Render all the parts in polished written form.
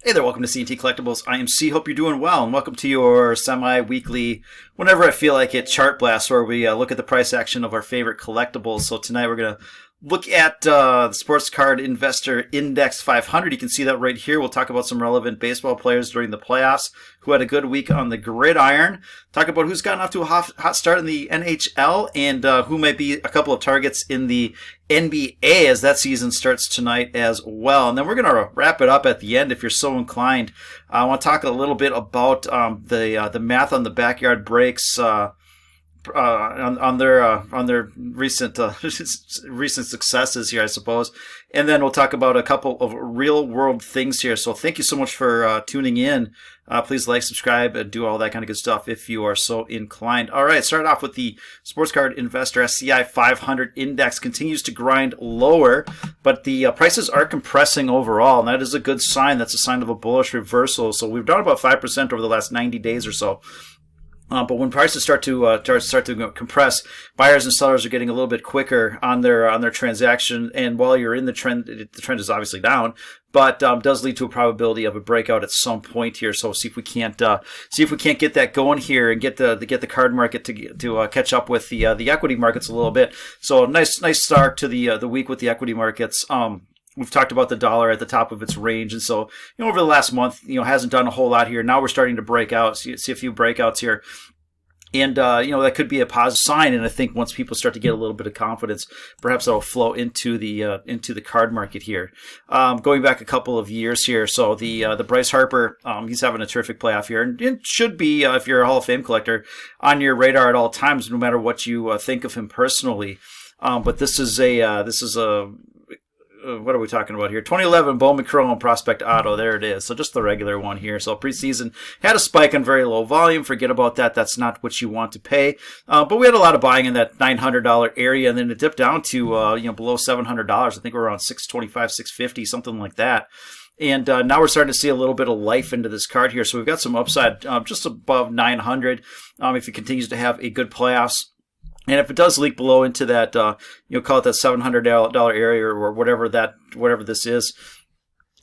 Hey there, welcome to CNT Collectibles. I am C. Hope you're doing well, and welcome to your semi-weekly, whenever I feel like it, chart blast, where we look at the price action of our favorite collectibles. So tonight we're going to look at the Sports Card Investor Index 500. You can see that right here. We'll talk about some relevant baseball players during the playoffs who had a good week on the gridiron. Talk about who's gotten off to a hot start in the NHL and who might be a couple of targets in the NBA as that season starts tonight as well. And then we're going to wrap it up at the end if you're so inclined. I want to talk a little bit about the math on the backyard breaks on their recent recent successes here, I suppose, and then we'll talk about a couple of real world things here. So thank you so much for tuning in. Please like, subscribe, and do all that kind of good stuff if you are so inclined. All right, start off with the Sports Card Investor SCI 500 Index continues to grind lower, but the prices are compressing overall, and that is a good sign. That's a sign of a bullish reversal. So we've done about 5% over the last 90 days or so. But when prices start to compress, buyers and sellers are getting a little bit quicker on their transaction. And while you're in the trend is obviously down, but does lead to a probability of a breakout at some point here. So see if we can't get that going here and get the card market to catch up with the equity markets a little bit. So nice start to the week with the equity markets. We've talked about the dollar at the top of its range, and so over the last month, hasn't done a whole lot here. Now we're starting to break out, see a few breakouts here, and that could be a positive sign. And I think once people start to get a little bit of confidence, perhaps that'll flow into the card market here. Going back a couple of years here, so the Bryce Harper, he's having a terrific playoff here, and it should be if you're a Hall of Fame collector on your radar at all times, no matter what you think of him personally. But this is a what are we talking about here? 2011 Bowman Chrome Prospect Auto. There it is. So just the regular one here. So preseason had a spike on very low volume. Forget about that. That's not what you want to pay. But we had a lot of buying in that $900 area, and then it dipped down to below $700. I think we're around $625, $650, something like that. And now we're starting to see a little bit of life into this card here. So we've got some upside just above 900 if it continues to have a good playoffs. And if it does leak below into that, call it that $700 area or whatever this is,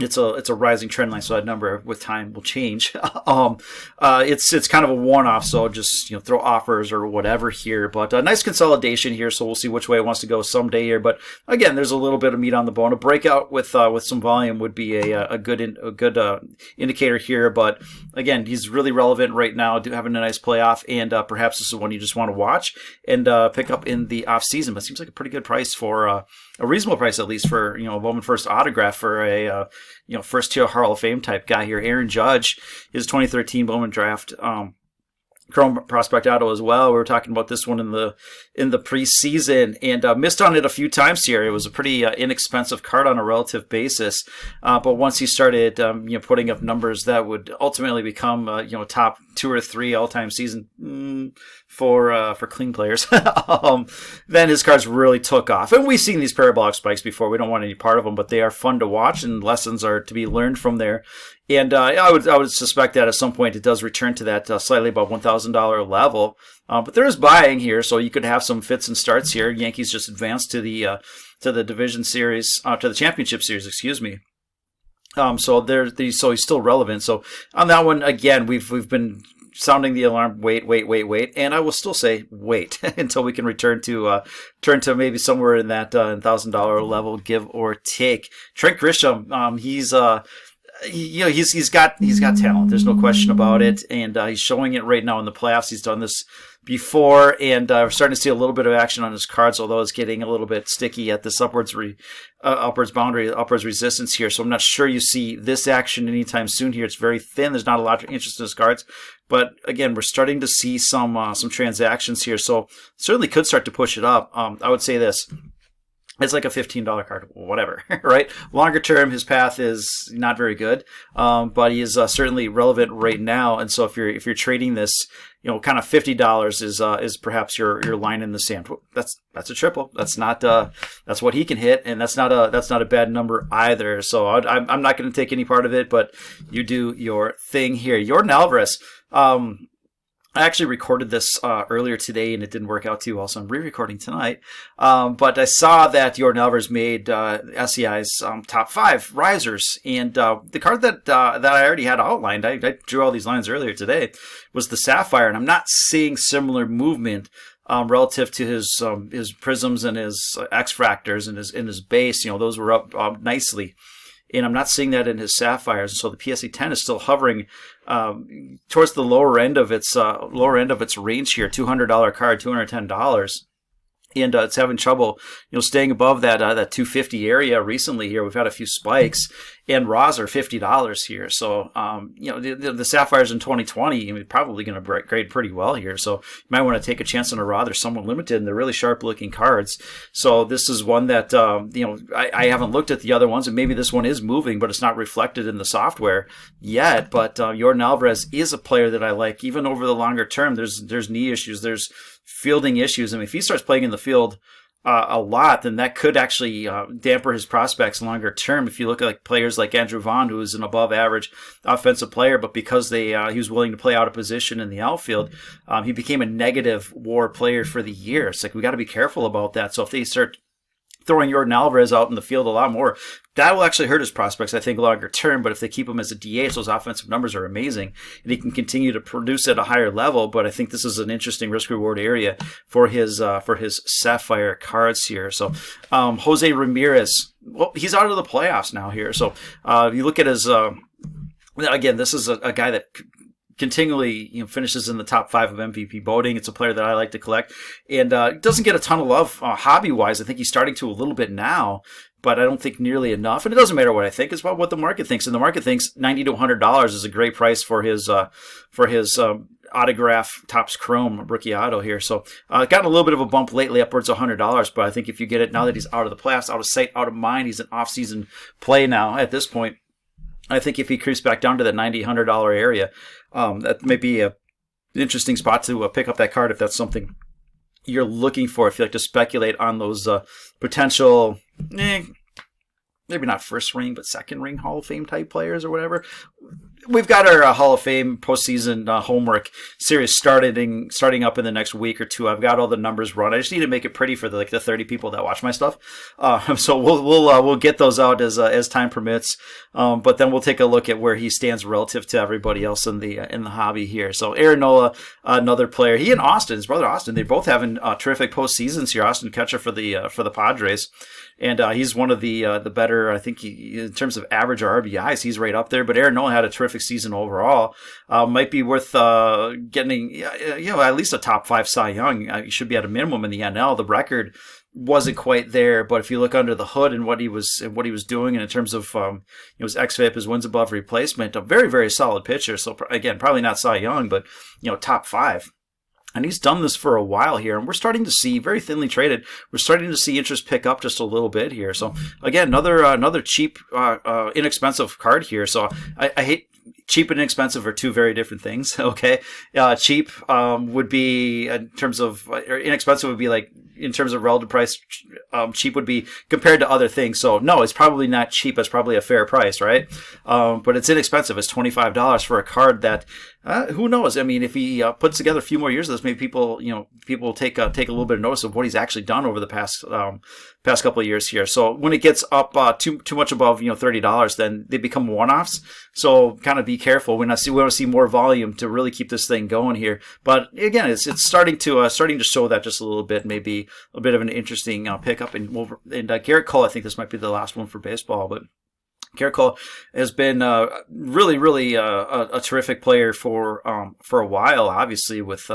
it's a rising trend line, so that number with time will change. It's kind of a one-off, so just throw offers or whatever here. But a nice consolidation here, so we'll see which way it wants to go someday here. But again, there's a little bit of meat on the bone. A breakout with some volume would be a good indicator here. But again, he's really relevant right now, having a nice playoff, and perhaps this is one you just want to watch and pick up in the off season. But it seems like a pretty good price for a reasonable price, at least for a Bowman first autograph for a first tier Hall of Fame type guy here. Aaron Judge, his 2013 Bowman draft Chrome Prospect Auto as well. We were talking about this one in the preseason and missed on it a few times here. It was a pretty inexpensive card on a relative basis, but once he started putting up numbers that would ultimately become top 2 or 3 all-time season for clean players, then his cards really took off. And we've seen these parabolic spikes before. We don't want any part of them, but they are fun to watch, and lessons are to be learned from there. And I would suspect that at some point it does return to that slightly above $1,000 level. But there is buying here, so you could have some fits and starts here. Yankees just advanced to the division series, to the championship series, excuse me. So he's still relevant. So on that one, again, we've been sounding the alarm. Wait, and I will still say wait until we can return to maybe somewhere in that $1,000 level, give or take. Trent Grisham, he's got talent. There's no question about it, and he's showing it right now in the playoffs. He's done this before, and we're starting to see a little bit of action on his cards, although it's getting a little bit sticky at this upwards resistance here. So I'm not sure you see this action anytime soon here. It's very thin. There's not a lot of interest in his cards, but again, we're starting to see some transactions here, so certainly could start to push it up. I would say this. It's like a $15 card, whatever, right? Longer term, his path is not very good, but he is certainly relevant right now. And so if you're trading this, kind of $50 is perhaps your line in the sand. That's a triple. That's what he can hit, and that's not a bad number either. So I'm not going to take any part of it, but you do your thing here. Jordan Alvarez. I actually recorded this earlier today, and it didn't work out too well, so I'm re-recording tonight. But I saw that Jordan Alvarez made SEI's top 5 risers, and the card that I already had outlined, I drew all these lines earlier today, was the Sapphire, and I'm not seeing similar movement relative to his prisms and his X-fractors and his base. Those were up nicely. And I'm not seeing that in his Sapphires. So the PSA 10 is still hovering towards the lower end of its range here. $200 card, $210. And it's having trouble, staying above that 250 area recently here. We've had a few spikes, and raws are $50 here. So, the Sapphires in 2020, probably going to grade pretty well here. So you might want to take a chance on a raw. They're somewhat limited, and they're really sharp looking cards. So this is one that, I haven't looked at the other ones, and maybe this one is moving, but it's not reflected in the software yet. But Jordan Alvarez is a player that I like, even over the longer term. There's knee issues. There's fielding issues. I mean, if he starts playing in the field a lot, then that could actually damper his prospects longer term. If you look at players like Andrew Vaughn, who is an above average offensive player, but because he was willing to play out of position in the outfield, he became a negative WAR player for the year. It's we got to be careful about that. So if they start throwing Jordan Alvarez out in the field a lot more, that will actually hurt his prospects, I think, longer term. But if they keep him as a DH, those offensive numbers are amazing, and he can continue to produce at a higher level. But I think this is an interesting risk-reward area for his Sapphire cards here. So Jose Ramirez, well, he's out of the playoffs now here. So you look at his again, this is a guy that continually finishes in the top 5 of MVP voting. It's a player that I like to collect, and doesn't get a ton of love hobby-wise. I think he's starting to a little bit now, but I don't think nearly enough. And it doesn't matter what I think; it's about what the market thinks. And the market thinks $90 to $100 is a great price for his autograph Topps Chrome rookie auto here. So gotten a little bit of a bump lately, upwards of $100. But I think if you get it now that he's out of the playoffs, out of sight, out of mind, he's an off-season play now at this point. I think if he creeps back down to that $90, $100 area, that may be an interesting spot to pick up that card if that's something you're looking for. If you like to speculate on those potential, maybe not first ring, but second ring Hall of Fame type players or whatever. We've got our Hall of Fame postseason homework series starting up in the next week or two. I've got all the numbers run. I just need to make it pretty for the 30 people that watch my stuff. So we'll get those out as time permits. But then we'll take a look at where he stands relative to everybody else in the hobby here. So Aaron Nola, another player. He and Austin, his brother Austin, they both having terrific postseasons here. Austin catcher for the Padres. And he's one of the better, I think, in terms of average or RBIs, he's right up there. But Aaron Nola had a terrific season overall. Might be worth getting, at least a top 5 Cy Young. He should be at a minimum in the NL. The record wasn't quite there, but if you look under the hood and what he was doing, and in terms of his xFIP, his wins above replacement, a very, very solid pitcher. So again, probably not Cy Young, but top 5. And he's done this for a while here, and we're starting to see, very thinly traded, we're starting to see interest pick up just a little bit here. So again, another cheap, inexpensive card here. So I hate, cheap and inexpensive are two very different things. Okay, cheap would be in terms of, or inexpensive would be like in terms of relative price. Cheap would be compared to other things. So no, it's probably not cheap. It's probably a fair price, right? But it's inexpensive. It's $25 for a card that who knows? I mean, if he puts together a few more years of this, maybe people will take a little bit of notice of what he's actually done over the past couple of years here. So when it gets up too much above $30, then they become one-offs. So kind of be careful. We want to see more volume to really keep this thing going here. But again, it's starting to show that just a little bit. Maybe a bit of an interesting pickup. And Garrett Cole, I think this might be the last one for baseball, but Garrett Cole has been really a terrific player for a while. Obviously, with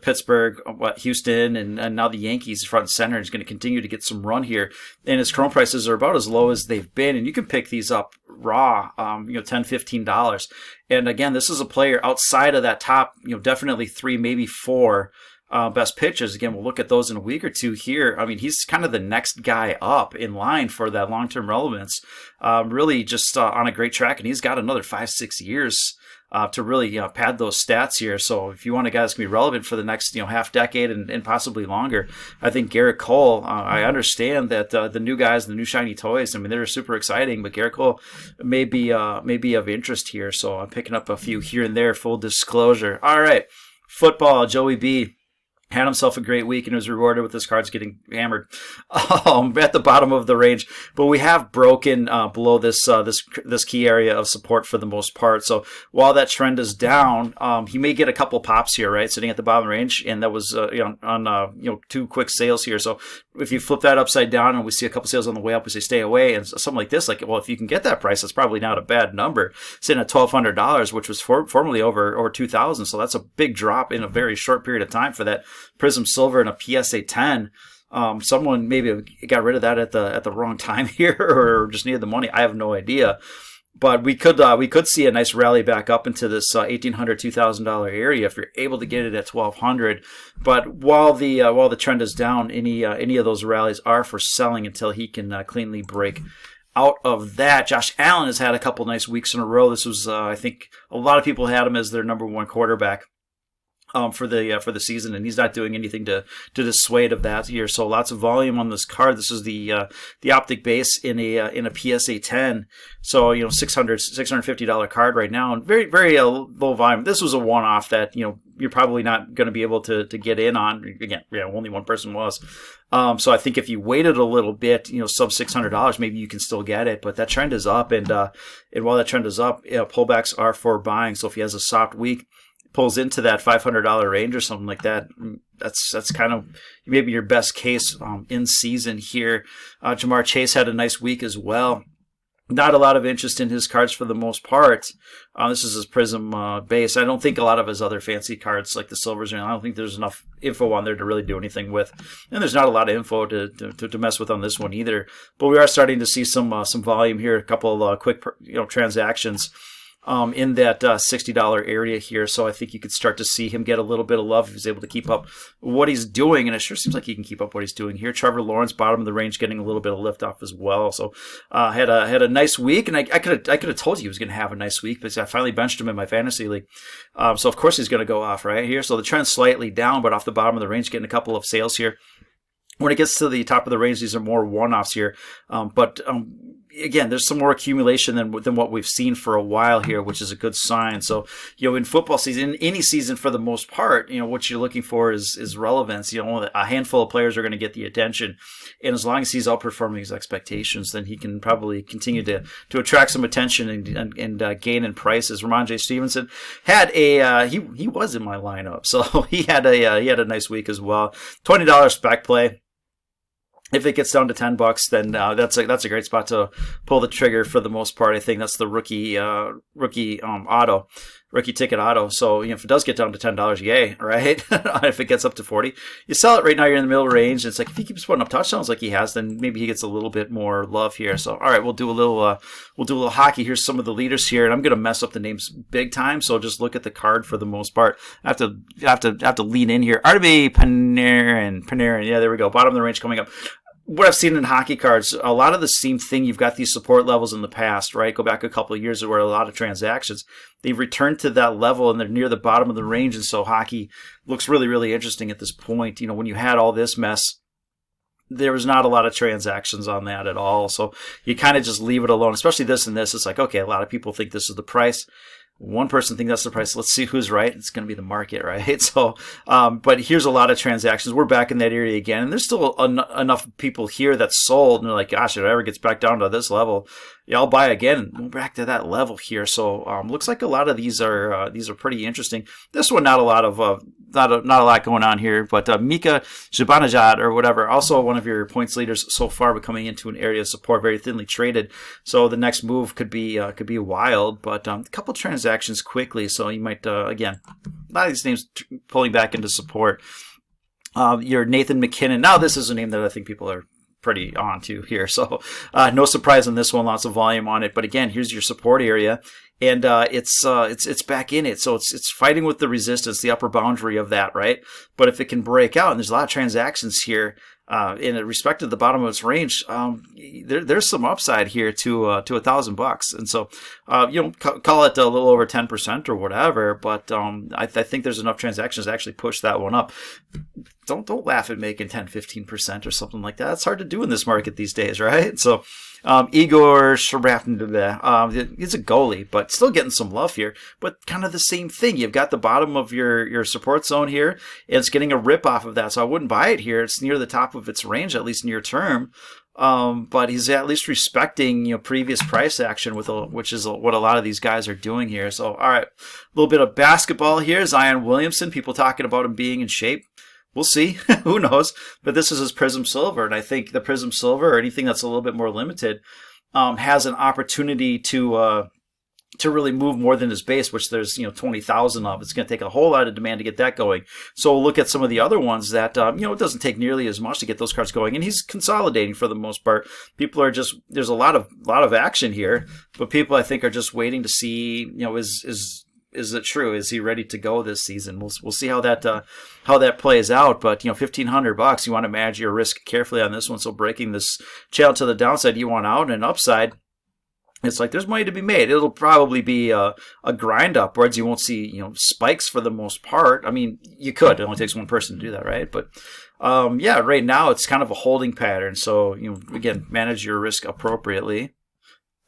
Pittsburgh, Houston, and now the Yankees front and center, is going to continue to get some run here. And his Chrome prices are about as low as they've been, and you can pick these up raw, $10, $15. And again, this is a player outside of that top, definitely 3, maybe 4. Best pitchers. Again, we'll look at those in a week or two here. I mean, he's kind of the next guy up in line for that long-term relevance. Really just on a great track, and he's got another 5-6 years to really pad those stats here. So if you want a guy that's going to be relevant for the next half decade and possibly longer, I think Garrett Cole, I understand that the new guys, the new shiny toys, I mean, they're super exciting, but Garrett Cole may be of interest here. So I'm picking up a few here and there, full disclosure. All right. Football, Joey B had himself a great week and was rewarded with his cards getting hammered at the bottom of the range. But we have broken below this key area of support for the most part. So while that trend is down, he may get a couple pops here, right, sitting at the bottom of the range, and that was on 2 quick sales here. So if you flip that upside down and we see a couple sales on the way up, we say stay away, and something like this, like, well, if you can get that price, that's probably not a bad number. Sitting at $1,200, which was formerly over $2,000, so that's a big drop in a very short period of time for that Prism Silver and a PSA 10. Someone maybe got rid of that at the wrong time here, or just needed the money. I have no idea. But we could see a nice rally back up into this $1,800, $2,000 area if you're able to get it at $1,200. But while the trend is down, any of those rallies are for selling until he can cleanly break out of that. Josh Allen has had a couple nice weeks in a row. This was I think a lot of people had him as their number one quarterback for the season, and he's not doing anything to dissuade of that here. So lots of volume on this card. This is the optic base in a PSA 10. So $650 card right now, and very very low volume. This was a one-off that you're probably not going to be able to get in on. Again, only one person was. So I think if you waited a little bit, sub $600, maybe you can still get it. But that trend is up, and while that trend is up, pullbacks are for buying. So if he has a soft week, pulls into that $500 range or something like that, that's kind of maybe your best case in season here. Jamar Chase had a nice week as well. Not a lot of interest in his cards for the most part. This is his Prism base. I don't think a lot of his other fancy cards like the silvers, I don't think there's enough info on there to really do anything with. And there's not a lot of info to mess with on this one either. But we are starting to see some volume here, a couple of quick transactions in that $60 area here. So I think you could start to see him get a little bit of love if he's able to keep up what he's doing, and it sure seems like he can keep up what he's doing here. Trevor Lawrence, bottom of the range, getting a little bit of lift off as well. So had a nice week, and I could have told you he was going to have a nice week, but I finally benched him in my fantasy league. So of course he's going to go off right here. So the trend's slightly down, but off the bottom of the range, getting a couple of sales here. When it gets to the top of the range, these are more one-offs here. Again, there's some more accumulation than what we've seen for a while here, which is a good sign. So, in football season, any season for the most part, what you're looking for is relevance. A handful of players are going to get the attention, and as long as he's outperforming his expectations, then he can probably continue to attract some attention and gain in prices. Ramondre Stevenson had he was in my lineup, so he had a nice week as well. $20 spec play. If it gets down to $10, then that's a great spot to pull the trigger for the most part. I think that's the rookie ticket auto. So if it does get down to $10, yay, right? If it gets up to 40, you sell it right now. You're in the middle range. It's like if he keeps putting up touchdowns like he has, then maybe he gets a little bit more love here. So all right, we'll do a little hockey. Here's some of the leaders here, and I'm gonna mess up the names big time. So just look at the card for the most part. I have to lean in here. Artemi Panarin. Yeah, there we go. Bottom of the range coming up. What I've seen in hockey cards, a lot of the same thing. You've got these support levels in the past, right? Go back a couple of years where a lot of transactions, they've returned to that level and they're near the bottom of the range. And so hockey looks really, really interesting at this point. When you had all this mess, there was not a lot of transactions on that at all. So you kind of just leave it alone, especially this and this. It's like, okay, a lot of people think this is the price. One person thinks that's the price. Let's see who's right. It's going to be the market, right? So, but here's a lot of transactions. We're back in that area again, and there's still enough people here that's sold, and they're like, gosh, if it ever gets back down to this level, yeah, I'll buy again. We're back to that level here. So, looks like a lot of these are pretty interesting. This one, not a lot going on here, but Mika Zibanejad or whatever, also one of your points leaders so far, but coming into an area of support, very thinly traded. So the next move could be wild, but a couple transactions quickly. So you might again, a lot of these names pulling back into support. Your Nathan McKinnon. Now this is a name that I think people are pretty on to here. So no surprise on this one, lots of volume on it. But again, here's your support area. And it's back in it, so it's fighting with the resistance, the upper boundary of that, right? But if it can break out, and there's a lot of transactions here, in respect to the bottom of its range, there's some upside here to $1,000, and so call it a little over 10% or whatever. But I think there's enough transactions to actually push that one up. Don't laugh at making 10-15% or something like that. It's hard to do in this market these days, right? So Igor Sharapov, he's a goalie, but still getting some love here. But kind of the same thing. You've got the bottom of your support zone here, and it's getting a rip off of that. So I wouldn't buy it here. It's near the top of its range, at least near term. But he's at least respecting, previous price action which is what a lot of these guys are doing here. So, all right, a little bit of basketball here. Zion Williamson, people talking about him being in shape. We'll see. Who knows? But this is his Prism Silver, and I think the Prism Silver or anything that's a little bit more limited has an opportunity to really move more than his base, which there's 20,000 of. It's going to take a whole lot of demand to get that going. So we'll look at some of the other ones that it doesn't take nearly as much to get those cards going, and he's consolidating for the most part. People are just there's a lot of action here, but people I think are just waiting to see is it true? Is he ready to go this season? We'll see how that plays out. But $1,500, you want to manage your risk carefully on this one. So breaking this channel to the downside, you want out, and upside, it's like there's money to be made. It'll probably be a grind upwards. You won't see spikes for the most part. I mean, you could. It only takes one person to do that, right? But right now it's kind of a holding pattern. So again, manage your risk appropriately.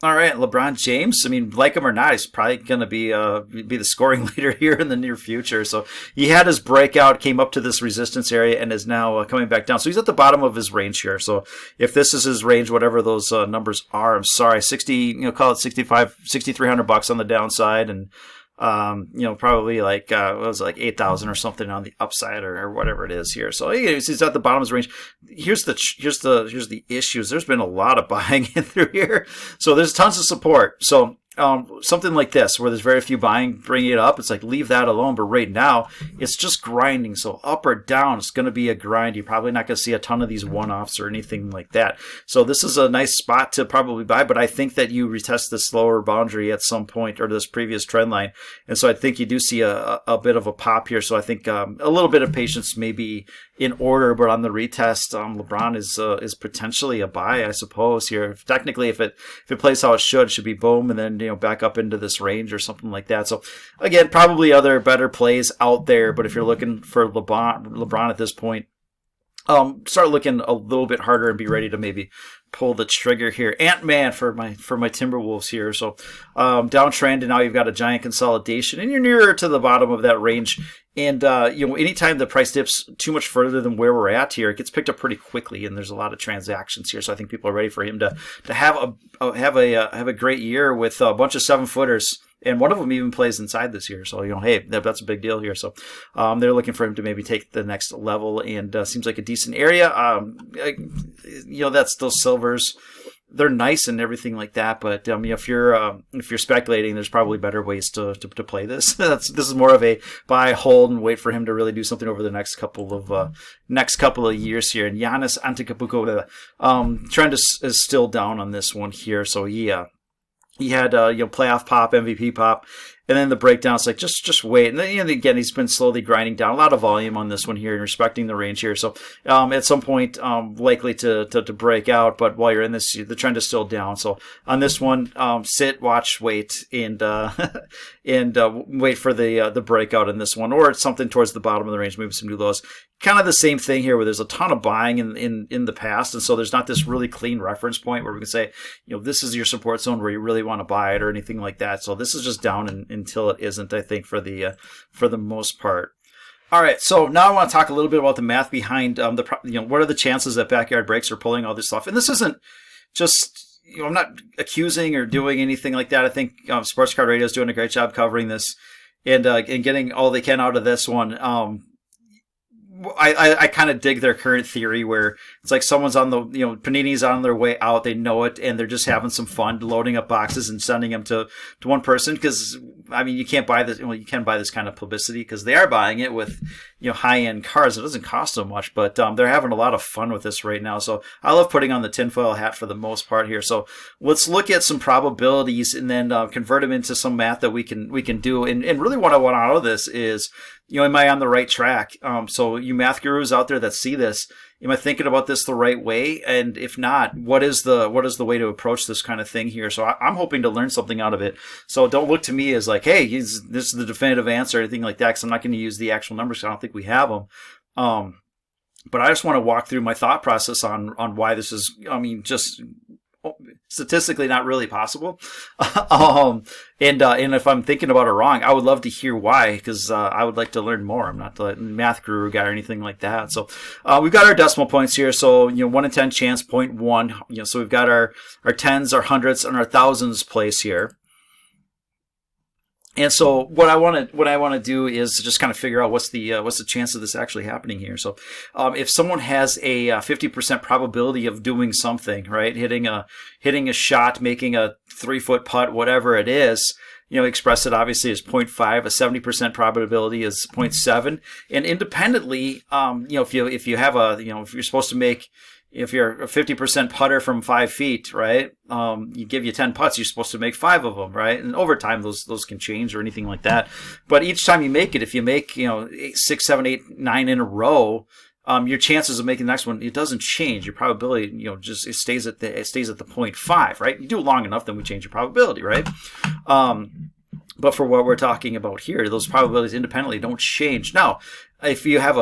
All right, LeBron James. I mean, like him or not, he's probably going to be the scoring leader here in the near future. So he had his breakout, came up to this resistance area, and is now coming back down. So he's at the bottom of his range here. So if this is his range, whatever those numbers are, I'm sorry, 60, call it $6,300 on the downside, and probably like what was it, like 8,000 or something on the upside or whatever it is here. So he's at the bottom of his range. Here's the issues. There's been a lot of buying in through here, so there's tons of support. So something like this, where there's very few buying, bringing it up, it's like leave that alone. But right now, it's just grinding. So up or down, it's going to be a grind. You're probably not going to see a ton of these one-offs or anything like that. So this is a nice spot to probably buy. But I think that you retest this lower boundary at some point, or this previous trend line. And so I think you do see a bit of a pop here. So I think a little bit of patience may be in order, but on the retest, LeBron is potentially a buy, I suppose. Here, technically, if it plays how it should be boom, and then back up into this range or something like that. So again, probably other better plays out there, but if you're looking for LeBron at this point, start looking a little bit harder and be ready to maybe pull the trigger here. Ant-Man for my Timberwolves here. So downtrend, and now you've got a giant consolidation, and you're nearer to the bottom of that range. And anytime the price dips too much further than where we're at here, it gets picked up pretty quickly, and there's a lot of transactions here. So I think people are ready for him to have a great year with a bunch of 7-footers. And one of them even plays inside this year. So, hey, that's a big deal here. So they're looking for him to maybe take the next level, and seems like a decent area. That's those silvers. They're nice and everything like that, but if you're speculating, there's probably better ways to play this. This is more of a buy, hold, and wait for him to really do something over the next couple of years here. And Giannis Antetokounmpo, trend is still down on this one here. So yeah. He had playoff pop, MVP pop, and then the breakdown. It's like just wait. And then again, he's been slowly grinding down. A lot of volume on this one here and respecting the range here. So at some point, likely to break out. But while you're in this, the trend is still down. So on this one, sit, watch, wait, and wait for the breakout in this one, or it's something towards the bottom of the range, maybe some new lows. Kind of the same thing here, where there's a ton of buying in the past, and so there's not this really clean reference point where we can say, this is your support zone where you really want to buy it or anything like that. So this is just down until it isn't, I think, for the most part. All right, so now I want to talk a little bit about the math behind what are the chances that backyard breaks are pulling all this stuff. And this isn't just, I'm not accusing or doing anything like that. I think Sports Card Radio is doing a great job covering this and getting all they can out of this one. I kind of dig their current theory where it's like someone's on the, Panini's on their way out, they know it, and they're just having some fun loading up boxes and sending them to one person. Because, you can't buy this, you can buy this kind of publicity because they are buying it with, high-end cards. It doesn't cost them much, but they're having a lot of fun with this right now. So I love putting on the tinfoil hat for the most part here. So let's look at some probabilities and then convert them into some math that we can do. And really what I want out of this is, am I on the right track? So you math gurus out there that see this, am I thinking about this the right way? And if not, what is the way to approach this kind of thing here? So I'm hoping to learn something out of it. So don't look to me as like, hey, this is the definitive answer or anything like that, because I'm not going to use the actual numbers. I don't think we have them. But I just want to walk through my thought process on why this is, just statistically not really possible. And if I'm thinking about it wrong, I would love to hear why, because I would like to learn more. I'm not the math guru guy or anything like that. So we've got our decimal points here. So 1 in 10 chance, 0.1. So we've got our tens, our hundredths, and our thousands place here. And so what I want to do is just kind of figure out what's the chance of this actually happening here. So if someone has a 50% probability of doing something, right, hitting a shot, making a 3-foot putt, whatever it is, express it obviously as 0.5. A 70% probability is 0.7. And independently, if you have if you're supposed to make, if you're a 50% putter from 5 feet, right? You give you 10 putts, you're supposed to make 5 of them, right? And over time, those can change or anything like that. But each time you make it, if you make 6, 7, 8, 9 in a row, your chances of making the next one, it doesn't change. Your probability, just it stays at the 0.5, right? You do it long enough, then we change your probability, right? But for what we're talking about here, those probabilities independently don't change. Now, if you have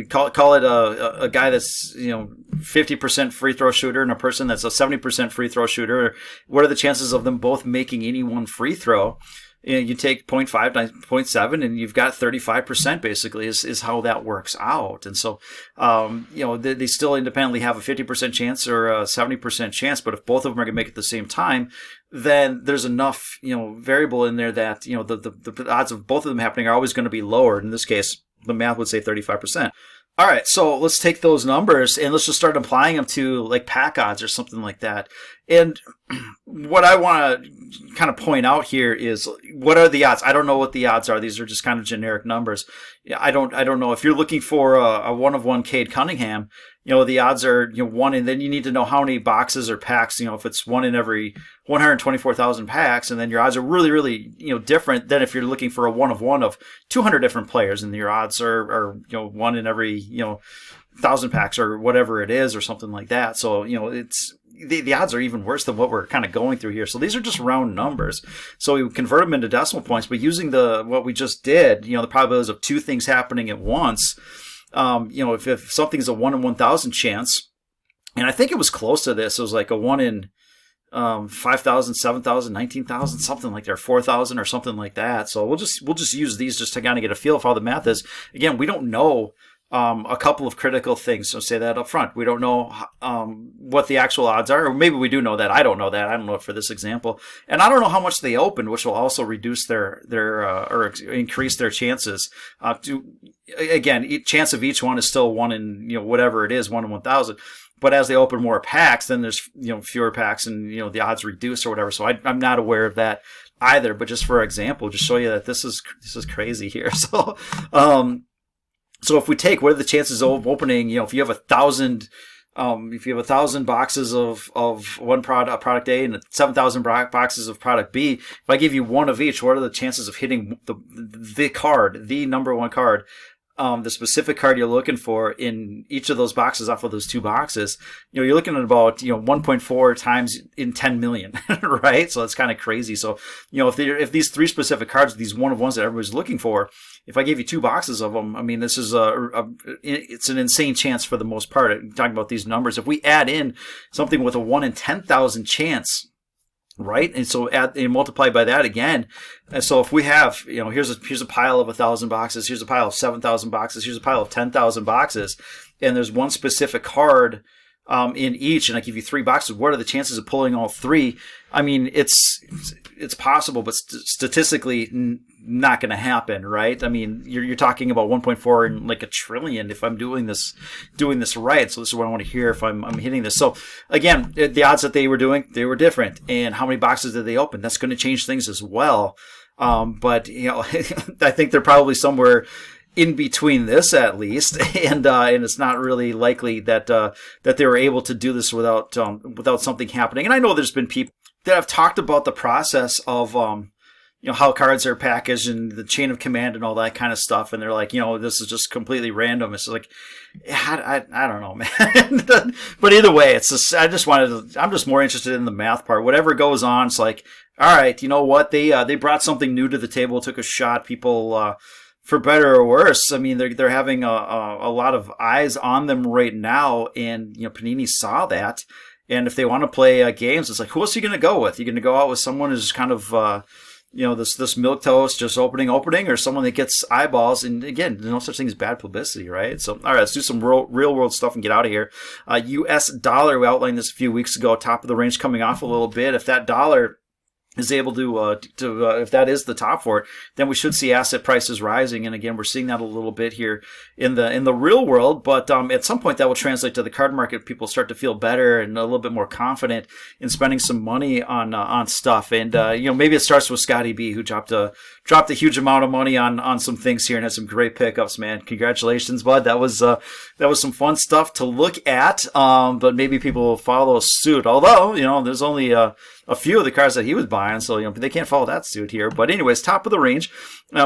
call it a guy that's 50% free throw shooter and a person that's a 70% free throw shooter, what are the chances of them both making any one free throw? You take 0.5 times 0.7 and you've got 35% basically is how that works out. And so, they still independently have a 50% chance or a 70% chance, but if both of them are going to make it at the same time, then there's enough, variable in there that, the odds of both of them happening are always going to be lower. In this case, the math would say 35%. All right, so let's take those numbers and let's just start applying them to like pack odds or something like that. And what I want to kind of point out here is, what are the odds? I don't know what the odds are. These are just kind of generic numbers. I don't know. If you're looking for a 1 of 1 Cade Cunningham, the odds are 1, and then you need to know how many boxes or packs. If it's 1 in every 124,000 packs, and then your odds are really, really different than if you're looking for a 1 of 1 of 200 different players, and your odds are 1 in every 1,000 packs or whatever it is or something like that. So it's the odds are even worse than what we're kind of going through here. So these are just round numbers. So we convert them into decimal points, but using what we just did, the probabilities of two things happening at once. If something's a 1 in 1,000 chance, and I think it was close to this, it was like a 1 in 5,000, 7,000, 19,000, something like that, 4,000 or something like that. So we'll just use these just to kind of get a feel of how the math is. Again, we don't know a couple of critical things. So say that up front. We don't know what the actual odds are, or maybe we do know that. I don't know that. I don't know it for this example, and I don't know how much they opened, which will also reduce their or increase their chances. Again, chance of each one is still 1 in whatever it is, 1 in 1,000. But as they open more packs, then there's fewer packs, and the odds reduce or whatever. So I'm not aware of that either. But just for example, just show you that this is crazy here. So. So if we take, what are the chances of opening, if you have 1,000, if you have 1,000 boxes of one product A and 7,000 boxes of product B, if I give you 1 of each, what are the chances of hitting the number 1 card, the specific card you're looking for in each of those boxes off of those 2 boxes? You're looking at about 1.4 times in 10 million, right? So that's kind of crazy. So if these 3 specific cards, these 1 of 1s that everybody's looking for, if I gave you 2 boxes of them, I mean, this is it's an insane chance for the most part. I'm talking about these numbers. If we add in something with a 1 in 10,000 chance, right? And so multiply by that again. And so if we have, here's a pile of 1,000 boxes, here's a pile of 7,000 boxes, here's a pile of 10,000 boxes, and there's one specific card in each, and I give you 3 boxes, what are the chances of pulling all 3? I mean, it's possible, but statistically not going to happen, right? I mean, you're talking about 1.4 in like a trillion if I'm doing this right. So this is what I want to hear if I'm hitting this. So again, the odds that they were different, and how many boxes did they open? That's going to change things as well. But I think they're probably somewhere in between this at least, and it's not really likely that they were able to do this without something happening. And I know there's been people that have talked about the process of how cards are packaged and the chain of command and all that kind of stuff, and they're like, this is just completely random. It's like, I don't know, man. But either way, it's just, I'm just more interested in the math part. Whatever goes on, it's like, all right, you know what? They brought something new to the table, took a shot. People, for better or worse, I mean, they're having a lot of eyes on them right now, and Panini saw that. And if they want to play games, it's like, who else are you going to go with? You're going to go out with someone who's kind of, this milquetoast just opening, or someone that gets eyeballs. And again, there's no such thing as bad publicity, right? So, all right, let's do some real world stuff and get out of here. U.S. dollar, we outlined this a few weeks ago, top of the range coming off a little bit. If that dollar is able to if that is the top for it, then we should see asset prices rising. And again, we're seeing that a little bit here in the real world. But at some point, that will translate to the card market. People start to feel better and a little bit more confident in spending some money on stuff. And maybe it starts with Scotty B, who dropped a huge amount of money on some things here and had some great pickups. Man, congratulations, bud. That was some fun stuff to look at. But maybe people will follow suit. Although there's only a few of the cars that he was buying, so they can't follow that suit here. But anyways, top of the range.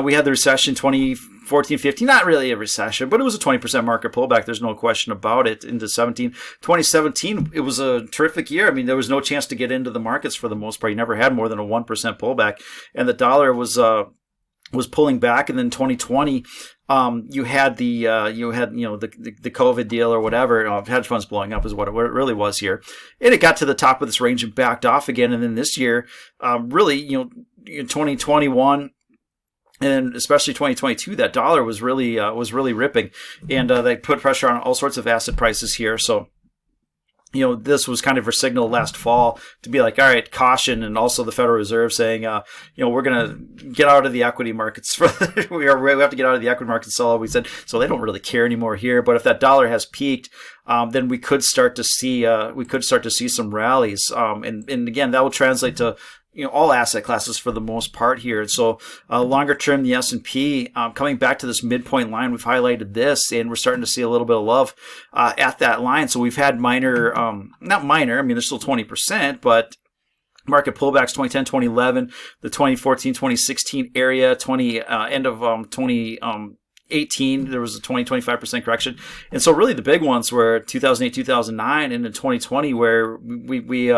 We had the recession 2014-15, not really a recession, but it was a 20% market pullback. There's no question about it. Into 2017, it was a terrific year. I mean, there was no chance to get into the markets for the most part. You never had more than a 1% pullback, and the dollar was pulling back. And then 2020, you had the COVID deal or whatever, hedge funds blowing up is what it really was here. And it got to the top of this range and backed off again. And then this year, really, 2021 and especially 2022, that dollar was really ripping, and they put pressure on all sorts of asset prices here. So, this was kind of a signal last fall to be like, all right, caution, and also the Federal Reserve saying, we're going to get out of the equity markets. We have to get out of the equity markets. So we said, so they don't really care anymore here. But if that dollar has peaked, then we could start to see some rallies. And again, that will translate to all asset classes for the most part here. And so longer term, the S&P coming back to this midpoint line, we've highlighted this, and we're starting to see a little bit of love at that line. So we've had not minor, I mean, there's still 20%, but market pullbacks 2010, 2011, the 2014, 2016 area, end of 2018, there was a 25% correction. And so really the big ones were 2008, 2009, and in 2020, where we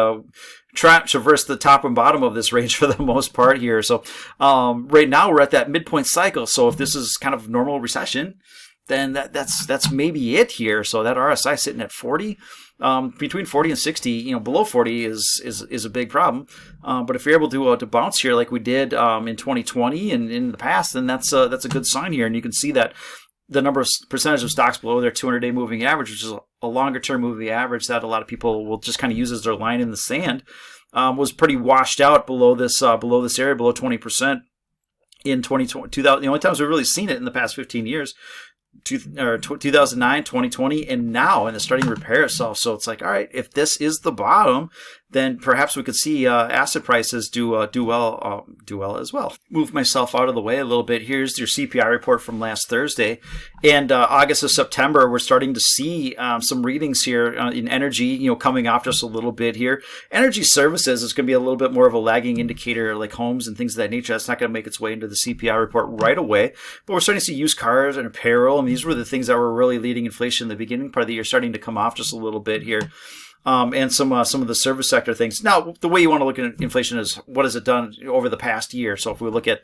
traversed the top and bottom of this range for the most part here. So right now we're at that midpoint cycle. So if this is kind of normal recession, then that's maybe it here. So that RSI sitting at 40, between 40 and 60, below 40 is a big problem. But if you're able to bounce here like we did in 2020 and in the past, then that's a good sign here. And you can see that the percentage of stocks below their 200-day moving average, which is a longer-term moving average that a lot of people will just kind of use as their line in the sand, was pretty washed out below this area, below 20% in 2020. The only times we've really seen it in the past 15 years. 2009, 2020, and now, and it's starting to repair itself. So it's like, all right, if this is the bottom, then perhaps we could see asset prices do well as well. Move myself out of the way a little bit. Here's your CPI report from last Thursday, and August to September, we're starting to see some readings here in energy, coming off just a little bit here. Energy services is going to be a little bit more of a lagging indicator, like homes and things of that nature. That's not going to make its way into the CPI report right away, but we're starting to see used cars and apparel. And these were the things that were really leading inflation in the beginning part of the year, starting to come off just a little bit here. And some of the service sector things. Now, the way you want to look at inflation is what has it done over the past year. So if we look at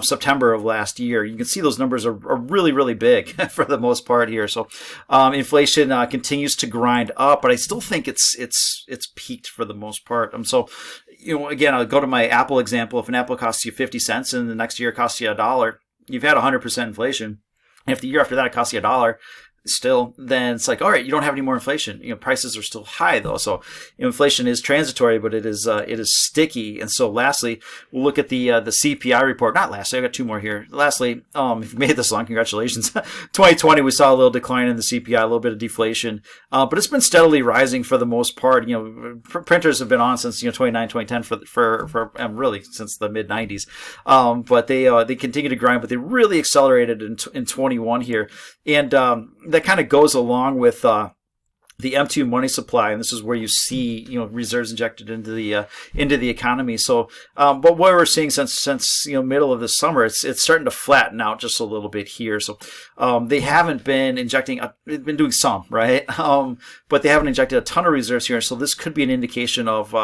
September of last year, you can see those numbers are really, really big for the most part here. So inflation continues to grind up, but I still think it's peaked for the most part. So again, I'll go to my Apple example. If an apple costs you 50 cents and the next year it costs you $1, you've had 100% inflation. And if the year after that it costs you $1, still, then it's like, all right, you don't have any more inflation. Prices are still high though. So inflation is transitory, but it is sticky. And so lastly, we'll look at the CPI report. Not lastly, I got two more here. Lastly, if you made this long, congratulations. 2020, we saw a little decline in the CPI, a little bit of deflation, but it's been steadily rising for the most part. Printers have been on since 2009, 2010 for really since the mid 90s. But they continue to grind, but they really accelerated in 21 here. And that kind of goes along with the M2 money supply, and this is where you see reserves injected into the economy. So, but what we're seeing since middle of the summer, it's starting to flatten out just a little bit here. So, they haven't been injecting. They've been doing some, right, but they haven't injected a ton of reserves here. So this could be an indication of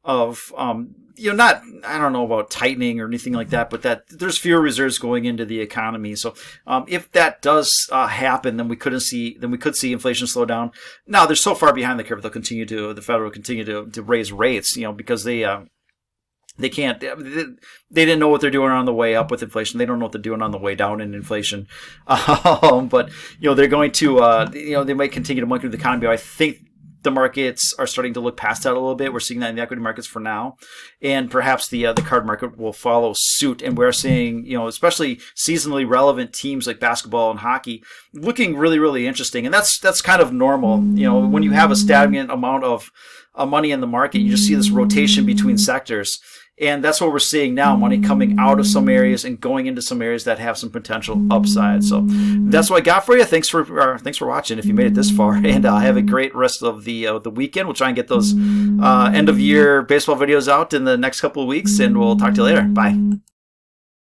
not, I don't know about tightening or anything like that, but that there's fewer reserves going into the economy. So if that does happen, then we could see inflation slow down. Now they're so far behind the curve, the Federal will continue to raise rates, because they can't. They didn't know what they're doing on the way up with inflation. They don't know what they're doing on the way down in inflation. But they're going to. They might continue to monkey with the economy. But I think the markets are starting to look past that a little bit. We're seeing that in the equity markets for now, and perhaps the card market will follow suit. And we're seeing, especially seasonally relevant teams like basketball and hockey looking really, really interesting. And that's kind of normal. When you have a stagnant amount of money in the market, you just see this rotation between sectors. And that's what we're seeing now, money coming out of some areas and going into some areas that have some potential upside. So that's what I got for you. Thanks for watching if you made it this far. And have a great rest of the weekend. We'll try and get those end-of-year baseball videos out in the next couple of weeks, and we'll talk to you later. Bye.